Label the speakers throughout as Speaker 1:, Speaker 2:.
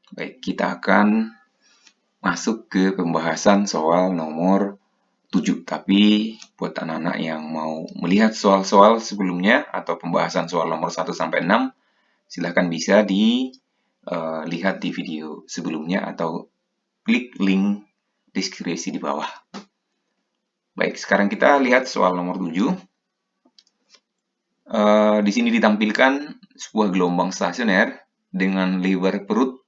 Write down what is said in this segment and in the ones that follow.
Speaker 1: Baik, kita akan masuk ke pembahasan soal nomor 7. Tapi buat anak-anak yang mau melihat soal-soal sebelumnya atau pembahasan soal nomor 1 sampai 6, silahkan bisa dilihat di video sebelumnya atau klik link deskripsi di bawah. Baik, sekarang kita lihat soal nomor 7. Di sini ditampilkan sebuah gelombang stasioner dengan lebar perut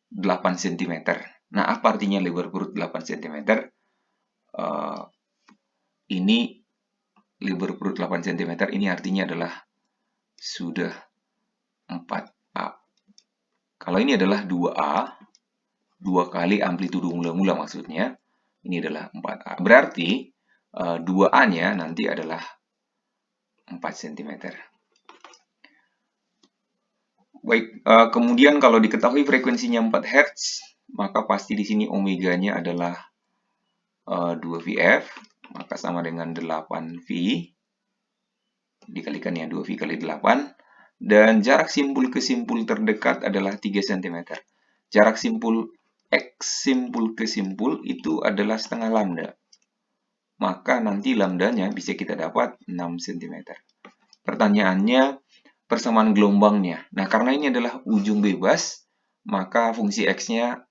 Speaker 1: 8 cm. Nah, apa artinya lebar perut 8 cm? Ini lebar perut 8 cm ini artinya adalah sudah 4A. Kalau ini adalah 2A, 2 kali amplitudo mula-mula maksudnya, ini adalah 4A. Berarti 2A-nya nanti adalah 4 cm. Baik, kemudian kalau diketahui frekuensinya 4 Hz, maka pasti di sini omeganya adalah 2VF, maka sama dengan 8V dikalikan ya 2V kali 8, dan jarak simpul ke simpul terdekat adalah 3 cm. Jarak simpul X simpul ke simpul itu adalah setengah lambda. Maka nanti lambdanya bisa kita dapat 6 cm. Pertanyaannya, persamaan gelombangnya. Nah, karena ini adalah ujung bebas, maka fungsi X-nya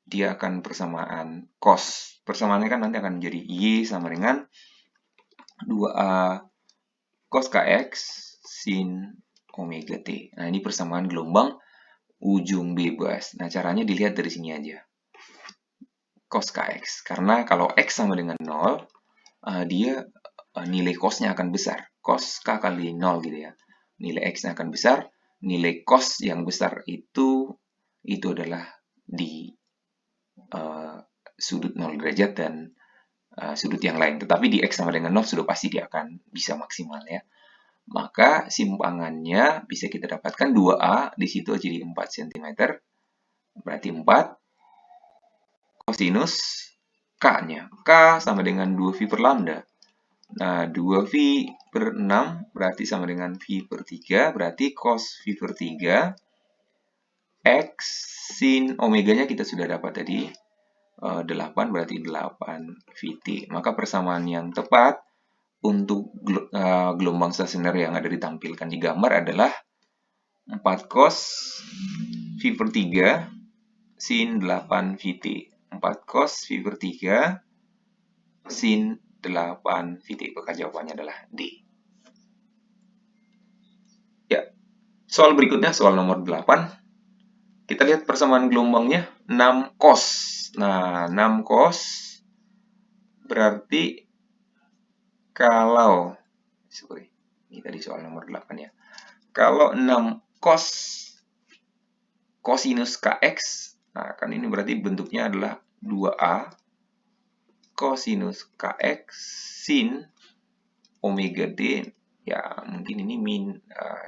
Speaker 1: dia akan persamaan cos. Persamaannya kan nanti akan menjadi Y sama dengan 2A cos kx sin omega t. Nah, ini persamaan gelombang ujung bebas. Nah, caranya dilihat dari sini aja. Cos kx. Karena kalau x sama dengan 0, dia nilai cos-nya akan besar. Cos k kali 0 gitu ya. Nilai x-nya akan besar. Nilai cos yang besar itu adalah di sudut 0 derajat dan sudut yang lain. Tetapi di x sama dengan 0 sudah pasti dia akan bisa maksimal ya. Maka simpangannya bisa kita dapatkan 2A, di situ jadi 4 cm. Berarti 4 kosinus K-nya. K sama dengan 2V per lambda. Nah, 2V per 6 berarti sama dengan V per 3. Berarti cos V per 3. X sin omeganya kita sudah dapat tadi. 8 berarti 8 VT. Maka persamaan yang tepat untuk gelombang stasioner yang ada ditampilkan di gambar adalah 4 cos V per 3 sin 8 VT. 4 cos V per 3 sin 8 VT. Maka jawabannya adalah D. Ya, soal berikutnya, soal nomor 8. Kita lihat persamaan gelombangnya 6 cos. Nah, 6 cos berarti kalau ini tadi soal nomor 8 ya. Kalau 6 cos kosinus kx, nah kan ini berarti bentuknya adalah 2a kosinus kx sin omega d. Ya, mungkin ini min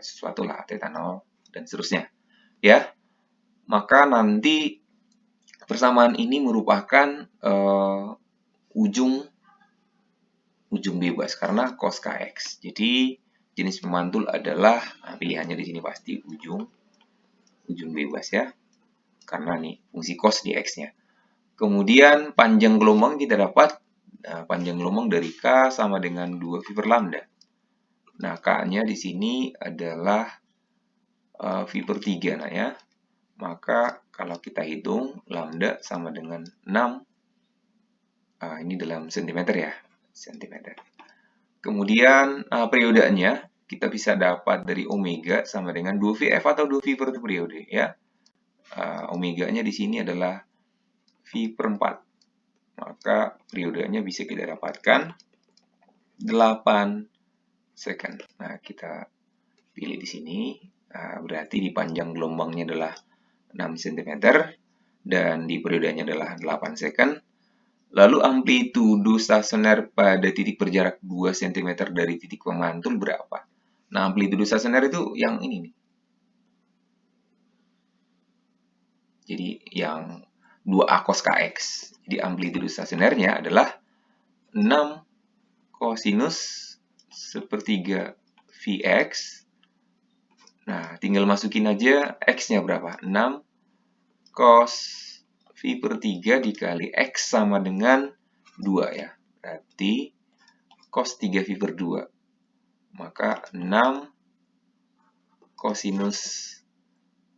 Speaker 1: sesuatu lah, theta 0 dan seterusnya. Ya, maka nanti persamaan ini merupakan ujung bebas karena cos kx. Jadi jenis pemantul adalah pilihannya di sini pasti ujung bebas ya. Karena nih fungsi cos di x-nya. Kemudian panjang gelombang kita dapat panjang gelombang dari K sama dengan 2V per lambda. Nah, K-nya di sini adalah V per 3 nah ya. Maka kalau kita hitung lambda sama dengan 6. Ini dalam cm ya, cm. Kemudian periodenya kita bisa dapat dari omega sama dengan 2VF atau 2V per periode ya. Omeganya di sini adalah V per 4. Maka periodenya bisa kita dapatkan 8 second. Nah, kita pilih di sini. Berarti di panjang gelombangnya adalah 6 cm dan di periodenya adalah 8 second. Lalu amplitudo stasioner pada titik berjarak 2 cm dari titik pemantul berapa? Nah, amplitudo stasioner itu yang ini nih. Jadi yang 2A cos kx. Jadi amplitudo stasionernya adalah 6 kosinus sepertiga Vx Nah, tinggal masukin aja X-nya berapa? 6 cos V per 3 dikali X sama dengan 2 ya. Berarti cos 3 V per 2. Maka 6 cosinus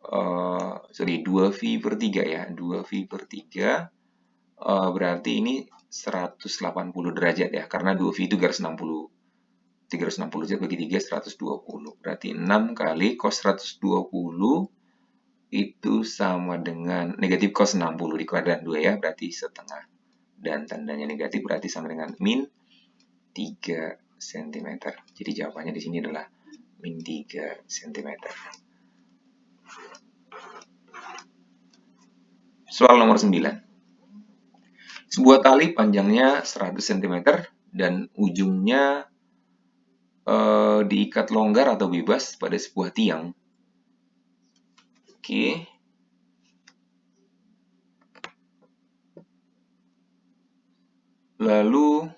Speaker 1: 2V per 3 ya. 2V per 3 berarti ini 180 derajat ya. Karena 2V itu garis 60. 360 derajat bagi 3, 120. Berarti 6 kali cos 120 itu sama dengan negatif cos 60 dikuadrat 2 ya. Berarti setengah. Dan tandanya negatif berarti sama dengan min 3 cm. Jadi jawabannya di sini adalah min 3 cm. Soal nomor 9. Sebuah tali panjangnya 100 cm dan ujungnya diikat longgar atau bebas pada sebuah tiang. Oke. Lalu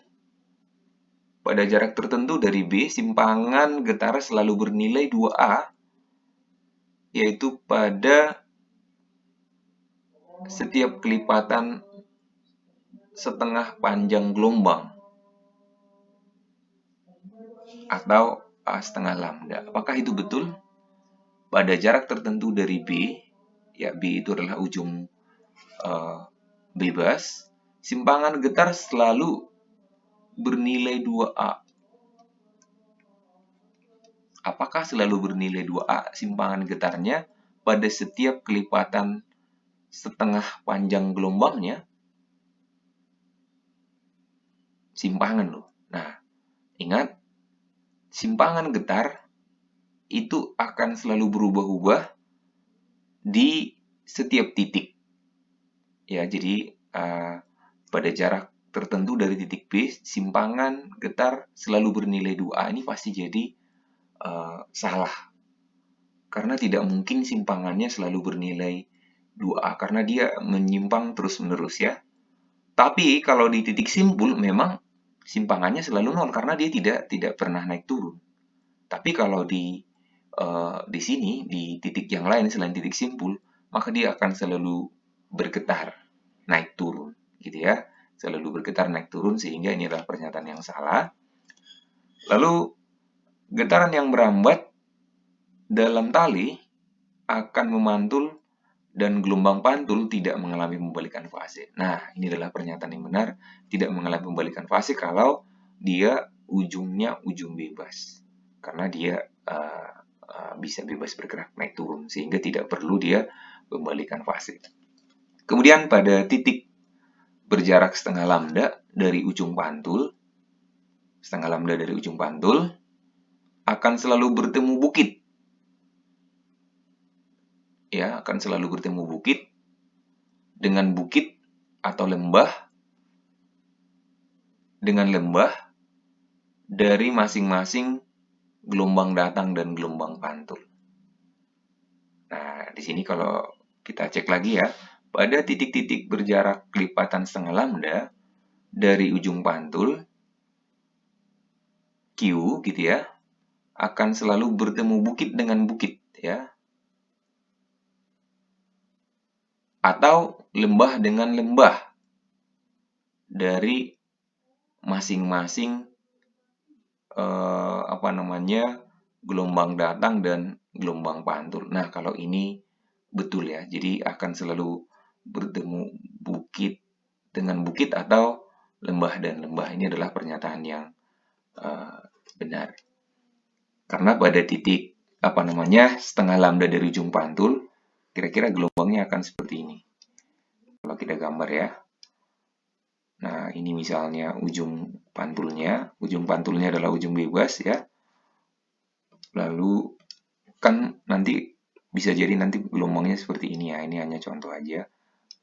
Speaker 1: pada jarak tertentu dari B, simpangan getar selalu bernilai 2A, yaitu pada setiap kelipatan setengah panjang gelombang atau A setengah lambda. Apakah itu betul? Pada jarak tertentu dari B, ya B itu adalah ujung bebas, simpangan getar selalu bernilai 2A. Apakah selalu bernilai 2A simpangan getarnya pada setiap kelipatan setengah panjang gelombangnya? Simpangan loh. Nah, ingat, simpangan getar itu akan selalu berubah-ubah di setiap titik. Ya, jadi pada jarak tertentu dari titik B, simpangan getar selalu bernilai 2A. Ini pasti jadi salah. Karena tidak mungkin simpangannya selalu bernilai 2A, karena dia menyimpang terus-menerus ya. Tapi kalau di titik simpul memang simpangannya selalu 0 karena dia tidak pernah naik turun. Tapi kalau di sini, di titik yang lain selain titik simpul, maka dia akan selalu bergetar naik turun, gitu ya. Selalu bergetar naik turun, sehingga ini adalah pernyataan yang salah. Lalu getaran yang merambat dalam tali akan memantul dan gelombang pantul tidak mengalami pembalikan fase. Nah, ini adalah pernyataan yang benar, tidak mengalami pembalikan fase kalau dia ujungnya ujung bebas. Karena dia bisa bebas bergerak naik turun, sehingga tidak perlu dia pembalikan fase. Kemudian pada titik berjarak setengah lambda dari ujung pantul, akan selalu bertemu bukit. Ya, akan selalu bertemu bukit dengan bukit atau lembah dari masing-masing gelombang datang dan gelombang pantul. Nah, di sini kalau kita cek lagi ya, pada titik-titik berjarak kelipatan setengah lambda dari ujung pantul Q gitu ya, akan selalu bertemu bukit dengan bukit ya. Atau lembah dengan lembah dari masing-masing gelombang datang dan gelombang pantul. Nah, kalau ini betul ya. Jadi akan selalu bertemu bukit dengan bukit atau lembah dan lembah. Ini adalah pernyataan yang benar. Karena pada titik setengah lambda dari ujung pantul, kira-kira gelombangnya akan seperti ini. Kalau kita gambar ya. Nah, ini misalnya ujung pantulnya. Ujung pantulnya adalah ujung bebas ya. Lalu kan nanti bisa jadi nanti gelombangnya seperti ini ya. Ini hanya contoh aja.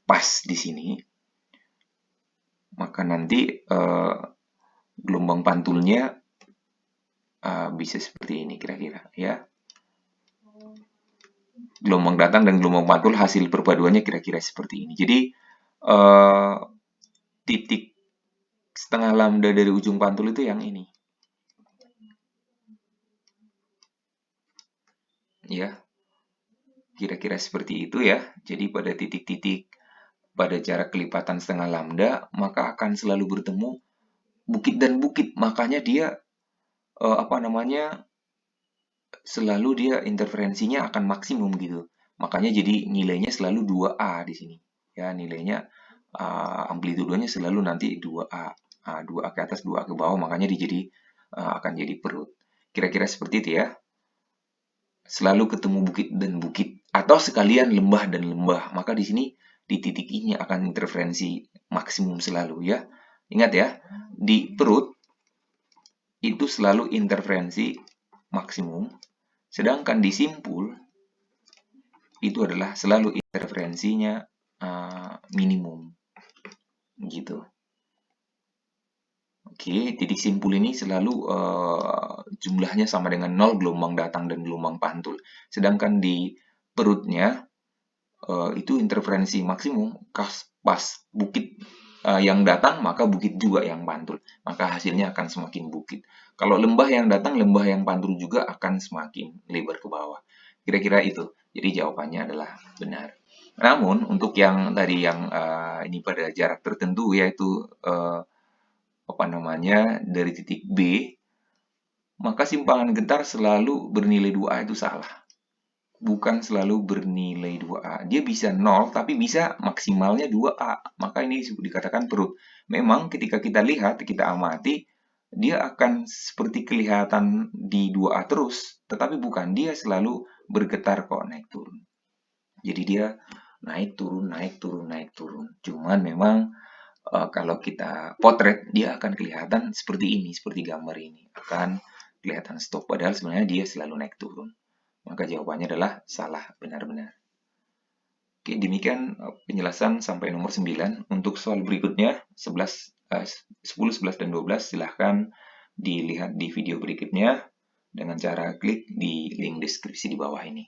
Speaker 1: Pas di sini. Maka nanti gelombang pantulnya bisa seperti ini kira-kira ya. Gelombang datang dan gelombang pantul hasil perpaduannya kira-kira seperti ini. Jadi titik setengah lambda dari ujung pantul itu yang ini. ya. Kira-kira seperti itu ya. Jadi pada titik-titik pada jarak kelipatan setengah lambda, maka akan selalu bertemu bukit dan bukit. Makanya dia selalu dia interferensinya akan maksimum gitu. Makanya jadi nilainya selalu 2A di sini. Ya, nilainya amplitudenya selalu nanti 2A. 2A ke atas, 2A ke bawah, makanya dia jadi akan jadi perut. Kira-kira seperti itu ya. Selalu ketemu bukit dan bukit atau sekalian lembah dan lembah. Maka di sini di titik ini akan interferensi maksimum selalu ya. Ingat ya, di perut itu selalu interferensi maksimum, sedangkan di simpul itu adalah selalu interferensinya minimum gitu. Oke, titik simpul ini selalu jumlahnya sama dengan 0 gelombang datang dan gelombang pantul. Sedangkan di perutnya itu interferensi maksimum pas bukit yang datang, maka bukit juga yang pantul. Maka hasilnya akan semakin bukit. Kalau lembah yang datang, lembah yang pantul juga akan semakin lebar ke bawah. Kira-kira itu. Jadi jawabannya adalah benar. Namun untuk yang tadi yang ini pada jarak tertentu, yaitu dari titik B, maka simpangan getar selalu bernilai 2A itu salah. Bukan selalu bernilai 2A. Dia bisa 0, tapi bisa maksimalnya 2A. Maka ini dikatakan perut. Memang ketika kita lihat, kita amati, dia akan seperti kelihatan di 2A terus. Tetapi bukan, dia selalu bergetar kok naik turun. Jadi dia naik turun, naik turun, naik turun. Cuman memang kalau kita potret, dia akan kelihatan seperti ini, seperti gambar ini. Akan kelihatan stop, padahal sebenarnya dia selalu naik turun. Maka jawabannya adalah salah benar-benar. Oke, demikian penjelasan sampai nomor 9. Untuk soal berikutnya, 10, 11, dan 12, silahkan dilihat di video berikutnya dengan cara klik di link deskripsi di bawah ini.